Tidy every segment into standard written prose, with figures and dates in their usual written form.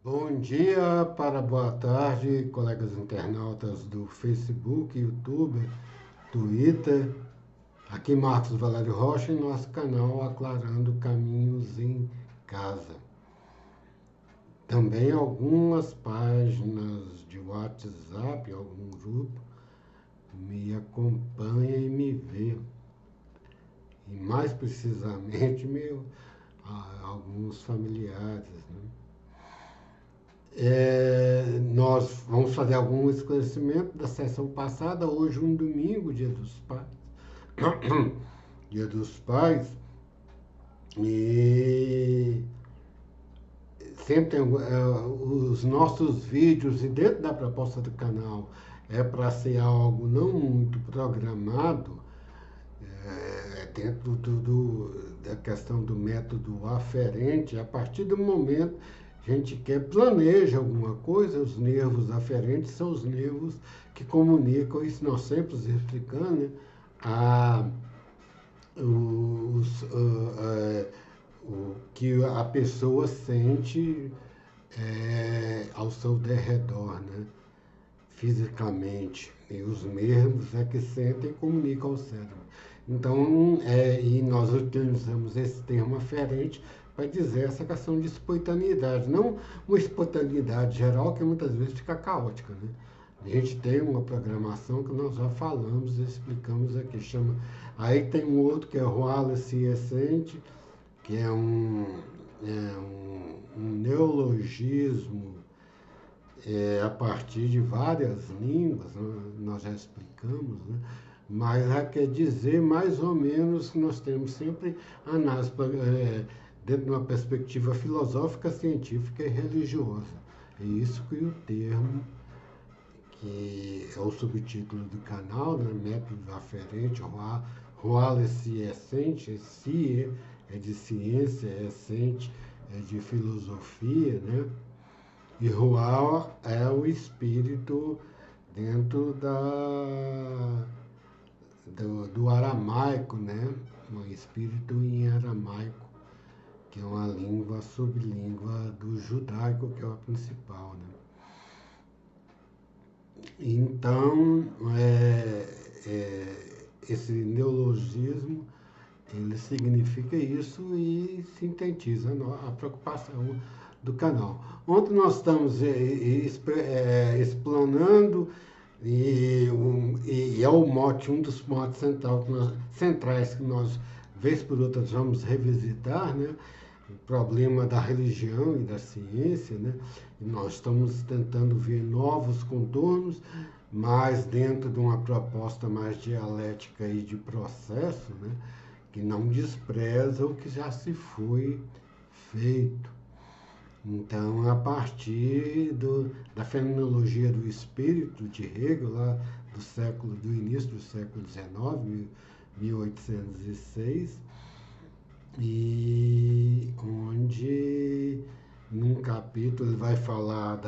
Bom dia para boa tarde, colegas internautas do Facebook, YouTube, Twitter. Aqui Marcos Valério Rocha em nosso canal Aclarando Caminhos em Casa. Também algumas páginas de WhatsApp, algum grupo, me acompanha e me vê. E mais precisamente alguns familiares, né? Nós vamos fazer algum esclarecimento da sessão passada, hoje um domingo, Dia dos Pais. Dia dos Pais. E sempre tem os nossos vídeos, e dentro da proposta do canal é para ser algo não muito programado, dentro da questão do método aferente. A partir do momento que a gente planeja alguma coisa, os nervos aferentes são os nervos que comunicam, isso nós sempre explicando, né? a, os, o que a pessoa sente ao seu derredor, né? Fisicamente. E os nervos é que sentem e comunicam ao cérebro. Então, e nós utilizamos esse termo aferente para dizer essa questão de espontaneidade. Não uma espontaneidade geral que muitas vezes fica caótica, né? A gente tem uma programação que nós já falamos, explicamos aqui, chama. Aí tem um outro que é o Wallace Essente, que é um neologismo a partir de várias línguas, nós já explicamos, né? Mas quer dizer mais ou menos que nós temos sempre análise dentro de uma perspectiva filosófica, científica e religiosa. É isso que o termo, que é o subtítulo do canal, né? Método aferente, Wallace Essente, CIE é de ciência, Essente é de filosofia, né? E Ruá é o espírito dentro do aramaico, né? Um espírito em aramaico, que é uma língua sublíngua do judaico, que é a principal, né? Então, esse neologismo, ele significa isso e sintetiza a preocupação do canal. Ontem nós estamos explanando e é o mote, um dos motes centrais que nós, vez por outra, vamos revisitar, né? O problema da religião e da ciência, né? E nós estamos tentando ver novos contornos, mas dentro de uma proposta mais dialética e de processo, né? Que não despreza o que já se foi feito. Então, a partir da fenomenologia do espírito de Hegel, lá do início do século XIX, 1806, e onde num capítulo ele vai falar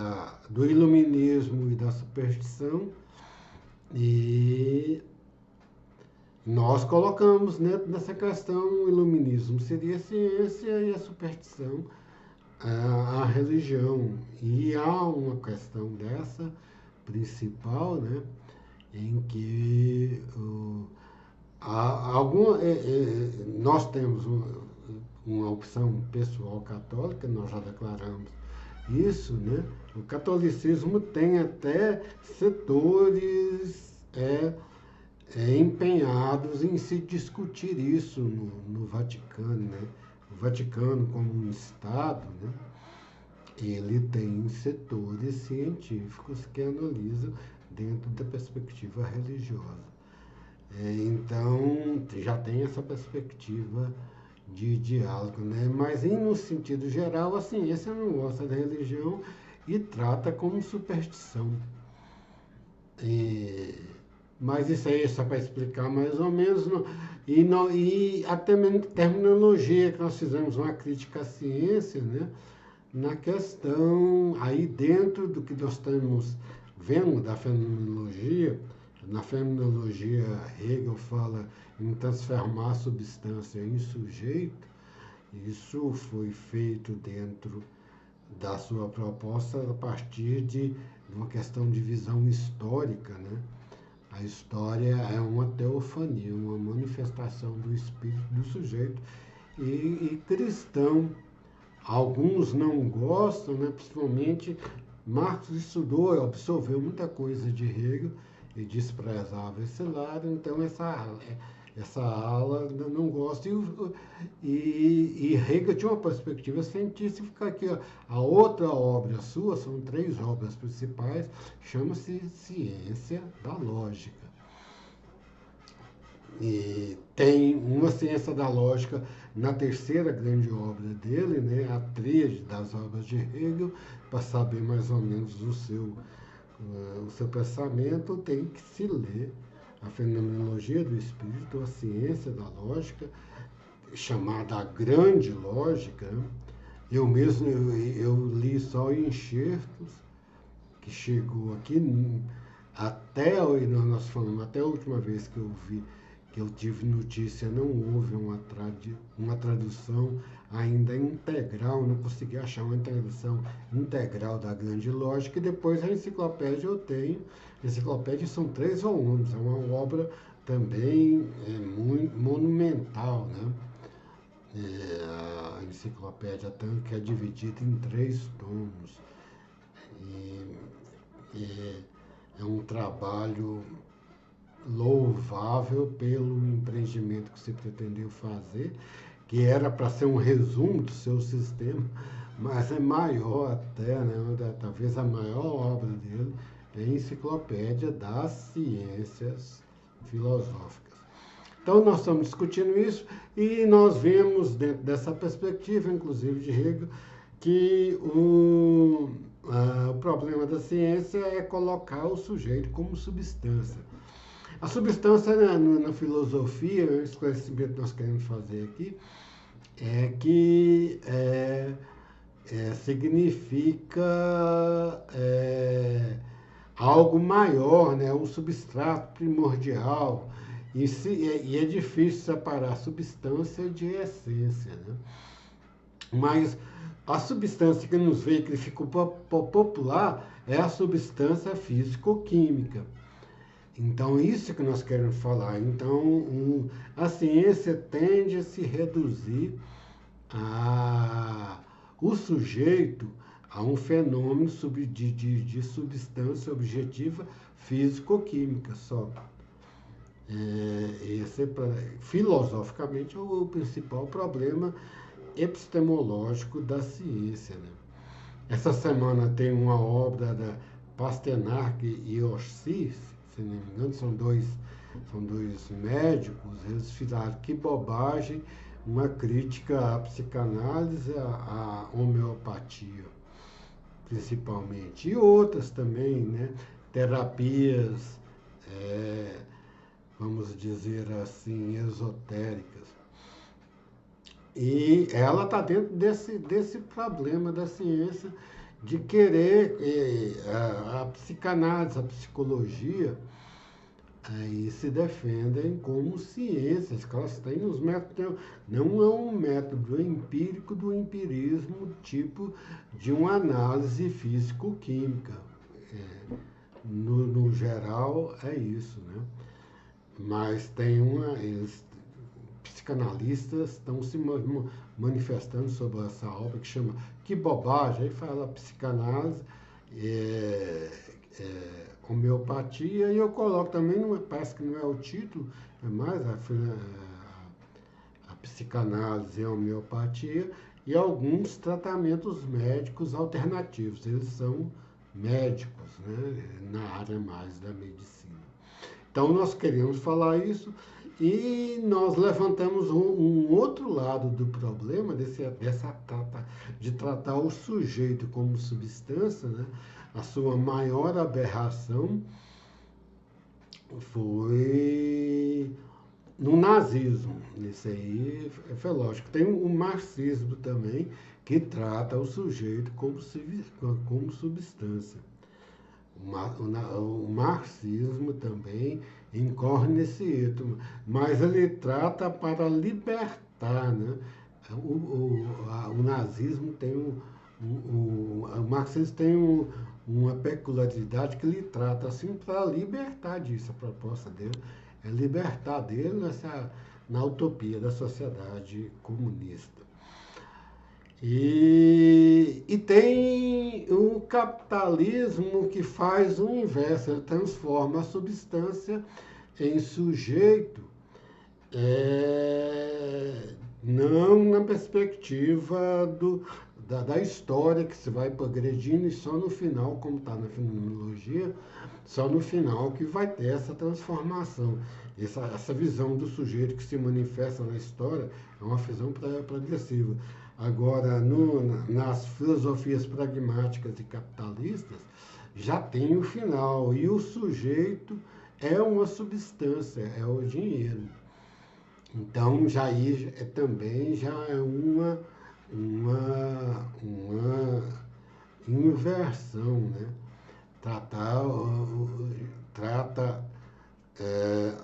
do iluminismo e da superstição, e nós colocamos dentro dessa questão o iluminismo seria a ciência e a superstição a religião. E há uma questão dessa principal, né, em que nós temos uma opção pessoal católica, nós já declaramos isso, né? O catolicismo tem até setores empenhados em se discutir isso no Vaticano, né? O Vaticano, como um Estado, né? Ele tem setores científicos que analisam dentro da perspectiva religiosa. Então, já tem essa perspectiva de diálogo, né? Mas, no sentido geral, a ciência não gosta da religião e trata como superstição. E, mas isso aí é só para explicar mais ou menos. E a terminologia que nós fizemos uma crítica à ciência, né? Na questão, aí dentro do que nós estamos vendo da fenomenologia, na fenomenologia Hegel fala em transformar a substância em sujeito, isso foi feito dentro da sua proposta a partir de uma questão de visão histórica, né? A história é uma teofania, uma manifestação do espírito do sujeito e cristão. Alguns não gostam, né? Principalmente Marx estudou, absorveu muita coisa de Hegel e desprezava esse lado, então essa ala não gosta. E Hegel tinha uma perspectiva científica que a outra obra sua, são 3 obras principais, chama-se Ciência da Lógica. E tem uma ciência da lógica na terceira grande obra dele, né, a tríade das obras de Hegel, para saber mais ou menos o seu pensamento, tem que se ler a Fenomenologia do Espírito, a ciência da lógica, chamada a grande lógica. Eu mesmo eu li só enxertos, que chegou aqui até, nós falamos, até a última vez que eu vi, que eu tive notícia, não houve uma tradução ainda integral, não consegui achar uma tradução integral da grande lógica, e depois a enciclopédia eu tenho. A enciclopédia são 3 volumes, é uma obra também muito monumental, né? A enciclopédia tanto que é dividida em 3 tomos. E é um trabalho louvável pelo empreendimento que se pretendeu fazer, que era para ser um resumo do seu sistema, mas é maior até, né? Talvez a maior obra dele é a Enciclopédia das Ciências Filosóficas. Então nós estamos discutindo isso e nós vemos dentro dessa perspectiva, inclusive de Hegel, que o problema da ciência é colocar o sujeito como substância. A substância na filosofia, o esclarecimento que nós queremos fazer aqui, é que significa algo maior, né? Um substrato primordial. E é difícil separar substância de essência, né? Mas a substância que nos veio, que ficou popular, é a substância físico-química. Então, isso que nós queremos falar. Então, a ciência tende a se reduzir o sujeito a um fenômeno de substância objetiva físico-química só. Esse, filosoficamente, é o principal problema epistemológico da ciência, né? Essa semana tem uma obra da Pasternak e Orsi, se não me engano, são dois médicos, eles fizeram Que Bobagem, uma crítica à psicanálise, à homeopatia, principalmente, e outras também, né? Terapias, vamos dizer assim, esotéricas. E ela está dentro desse problema da ciência de querer a psicanálise, a psicologia, aí se defendem como ciências, que elas têm os métodos, não é um método empírico do empirismo, tipo de uma análise físico-química. No geral é isso, né? Mas tem psicanalistas estão se manifestando sobre essa obra que chama Que Bobagem, aí fala psicanálise, homeopatia, e eu coloco também, parece que não é o título, é mais a psicanálise e a homeopatia, e alguns tratamentos médicos alternativos. Eles são médicos, né, na área mais da medicina. Então nós queremos falar isso. E nós levantamos um outro lado do problema, de tratar o sujeito como substância, né? A sua maior aberração foi no nazismo. Isso aí foi lógico. Tem o marxismo também, que trata o sujeito como substância. O marxismo também incorre nesse erro, mas ele trata para libertar, né? O nazismo tem O marxismo tem uma peculiaridade que ele trata assim para libertar disso. A proposta dele é libertar dele na utopia da sociedade comunista. E tem o capitalismo que faz o inverso, ele transforma a substância em sujeito, não na perspectiva da história que se vai progredindo e só no final, como está na fenomenologia, só no final que vai ter essa transformação. Essa visão do sujeito que se manifesta na história é uma visão progressiva. Agora, nas filosofias pragmáticas e capitalistas, já tem o final, e o sujeito é uma substância, é o dinheiro. Então, também já é uma inversão, né? Trata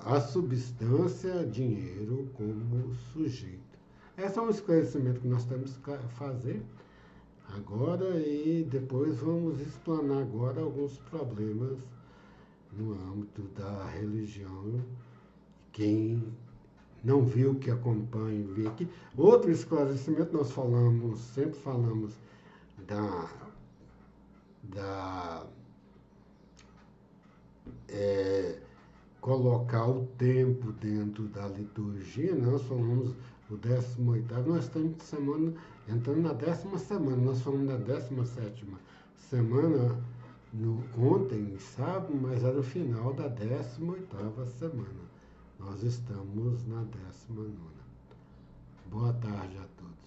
a substância, dinheiro, como sujeito. Esse é um esclarecimento que nós temos que fazer agora e depois vamos explanar agora alguns problemas no âmbito da religião. Quem não viu, que acompanhe, vê aqui. Outro esclarecimento, nós sempre falamos colocar o tempo dentro da liturgia. Nós falamos do 18º, nós estamos entrando na 10ª semana, nós falamos da 17ª semana ontem, sábado, mas era o final da 18ª semana. Nós estamos na 19ª. Boa tarde a todos.